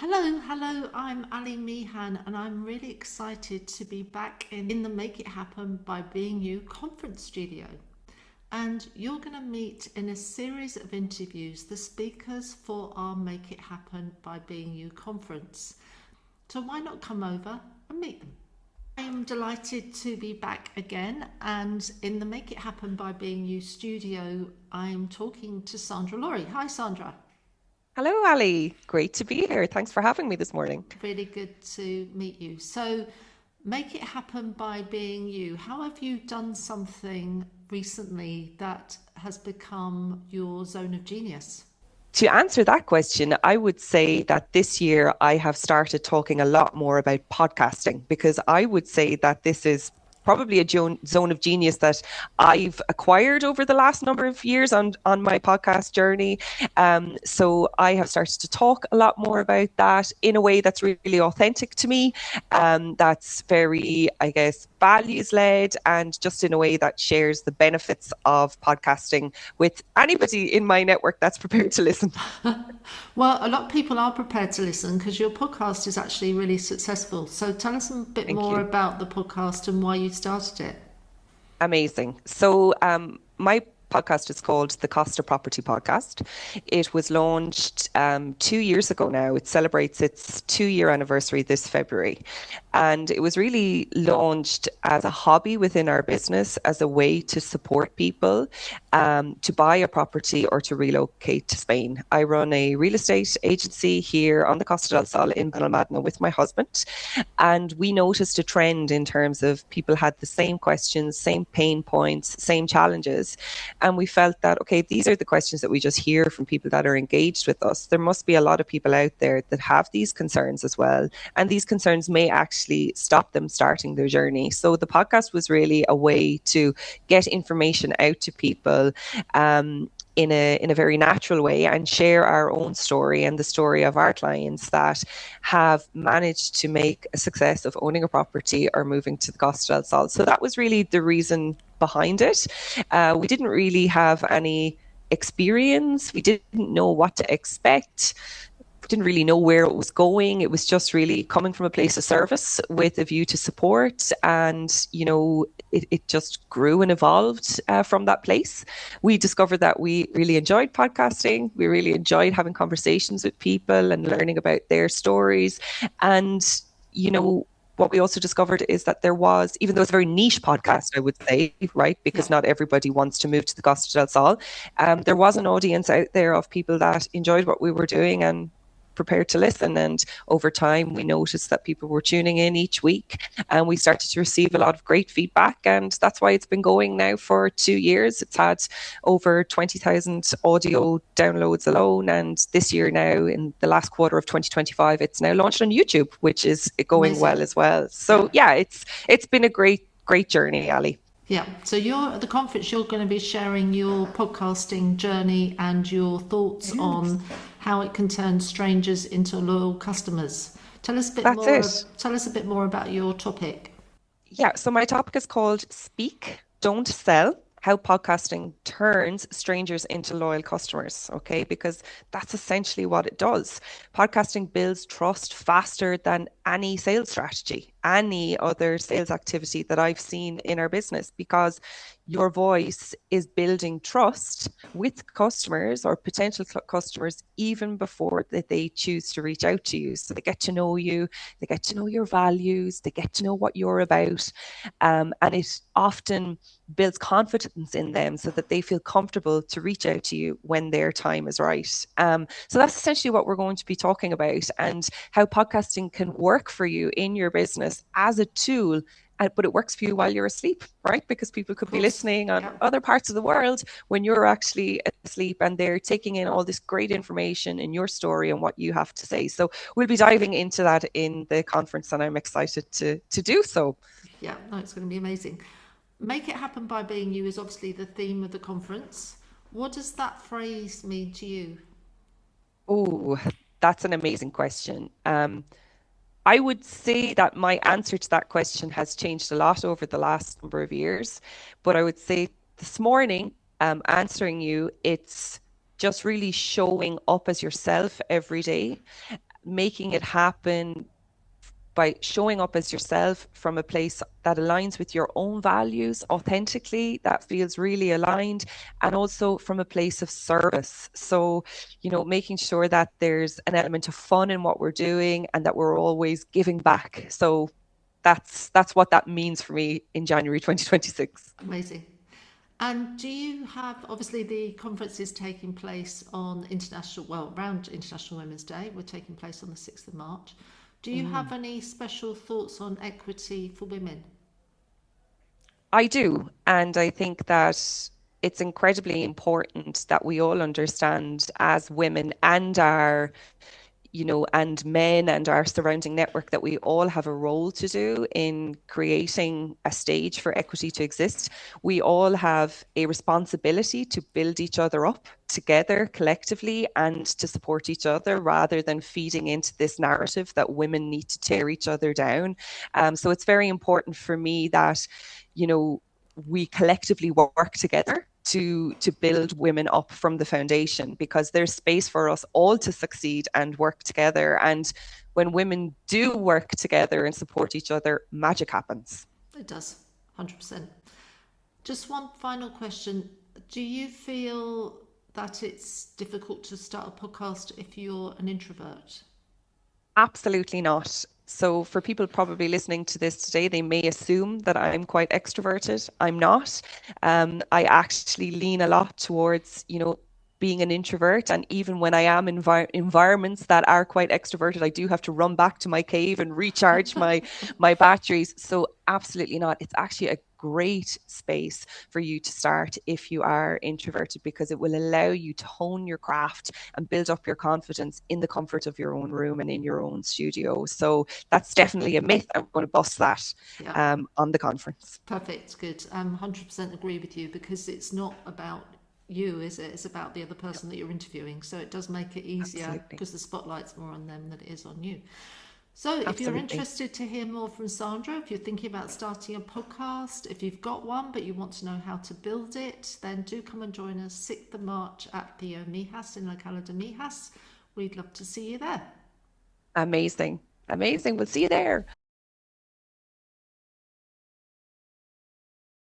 Hello, I'm Ali Meehan, and I'm really excited to be back in the Make It Happen by Being You conference studio. And you're going to meet in a series of interviews the speakers for our Make It Happen by Being You conference. So why not come over and meet them? I'm delighted to be back again, and in the Make It Happen by Being You studio, I'm talking to Sandra Laurie. Hi, Sandra. Hello, Ali. Great to be here. Thanks for having me this morning. Really good to meet you. So, make it happen by being you. How have you done something recently that has become your zone of genius? To answer that question, I would say that this year I have started talking a lot more about podcasting because I would say that this is probably a zone of genius that I've acquired over the last number of years on my podcast journey. So I have started to talk a lot more about that in a way that's really authentic to me, that's very, I guess, values led, and just in a way that shares the benefits of podcasting with anybody in my network that's prepared to listen. Well, a lot of people are prepared to listen because your podcast is actually really successful. So, tell us a bit Thank more you. about the podcast and why you started it. Amazing. So, my podcast is called the Costa Property Podcast. It was launched 2 years ago now. It celebrates its 2 year anniversary this February. And it was really launched as a hobby within our business, as a way to support people to buy a property or to relocate to Spain. I run a real estate agency here on the Costa del Sol in Benalmádena with my husband. And we noticed a trend in terms of people had the same questions, same pain points, same challenges. And we felt that, okay, these are the questions that we just hear from people that are engaged with us. There must be a lot of people out there that have these concerns as well. And these concerns may actually stop them starting their journey. So the podcast was really a way to get information out to people. In a very natural way, and share our own story and the story of our clients that have managed to make a success of owning a property or moving to the Costa del Sol. So that was really the reason behind it. We didn't really have any experience. We didn't know what to expect, didn't really know where it was going. It was just really coming from a place of service with a view to support. And, it just grew and evolved from that place. We discovered that we really enjoyed podcasting. We really enjoyed having conversations with people and learning about their stories. And, what we also discovered is that there was, even though it's a very niche podcast, I would say, right, Yeah. because not everybody wants to move to the Costa del Sol, there was an audience out there of people that enjoyed what we were doing and prepared to listen. And over time, we noticed that people were tuning in each week, and we started to receive a lot of great feedback. And that's why it's been going now for 2 years. It's had over 20,000 audio downloads alone. And this year now, in the last quarter of 2025, it's now launched on YouTube, which is going Amazing. well as well. Yeah. So yeah, it's been a great journey, Ali. Yeah. So you're at the conference, you're going to be sharing your podcasting journey and your thoughts on how it can turn strangers into loyal customers. Tell us a bit That's more. it. Tell us a bit more about your topic. Yeah, so my topic is called Speak, Don't Sell: How Podcasting Turns Strangers into Loyal Customers. Okay, because that's essentially what it does. Podcasting builds trust faster than any sales strategy, any other sales activity that I've seen in our business, because your voice is building trust with customers or potential customers even before that they choose to reach out to you. So they get to know you, they get to know your values, they get to know what you're about, and it often builds confidence in them so that they feel comfortable to reach out to you when their time is right. So that's essentially what we're going to be talking about, and how podcasting can work for you in your business as a tool, but it works for you while you're asleep, right? Because people could Of be course. listening on Yeah. other parts of the world when you're actually asleep, and they're taking in all this great information in your story and what you have to say. So we'll be diving into that in the conference, and I'm excited to do so. Yeah. No, it's going to be amazing. Make it happen by being you is obviously the theme of the conference. What does that phrase mean to you? Oh, that's an amazing question. I would say that my answer to that question has changed a lot over the last number of years. But I would say this morning, answering you, it's just really showing up as yourself every day. making it happen by showing up as yourself from a place that aligns with your own values authentically, that feels really aligned, and also from a place of service. So, making sure that there's an element of fun in what we're doing and that we're always giving back. So that's what that means for me in January 2026. Amazing. And do you have, obviously the conference is taking place on around International Women's Day, we're taking place on the 6th of March. Do you have any special thoughts on equity for women? I do. And I think that it's incredibly important that we all understand as women and men and our surrounding network that we all have a role to do in creating a stage for equity to exist. We all have a responsibility to build each other up together collectively and to support each other rather than feeding into this narrative that women need to tear each other down. So it's very important for me that, we collectively work together to build women up from the foundation, because there's space for us all to succeed and work together. And when women do work together and support each other, magic happens. It does, 100%. Just one final question. Do you feel that it's difficult to start a podcast if you're an introvert? Absolutely not. So for people probably listening to this today, they may assume that I'm quite extroverted. I'm not. I actually lean a lot towards, being an introvert. And even when I am in environments that are quite extroverted, I do have to run back to my cave and recharge my batteries. So absolutely not. It's actually a great space for you to start if you are introverted, because it will allow you to hone your craft and build up your confidence in the comfort of your own room and in your own studio. So that's definitely a myth. I'm going to bust that on the conference. Perfect. Good. 100% agree with you, because it's not about you, is it? It's about the other person that you're interviewing. So it does make it easier. Absolutely. Because the spotlight's more on them than it is on you. So if you're interested to hear more from Sandra, if you're thinking about starting a podcast, if you've got one but you want to know how to build it, then do come and join us 6th of March at the Meehas in Locala de Meehas. We'd love to see you there. Amazing. We'll see you there.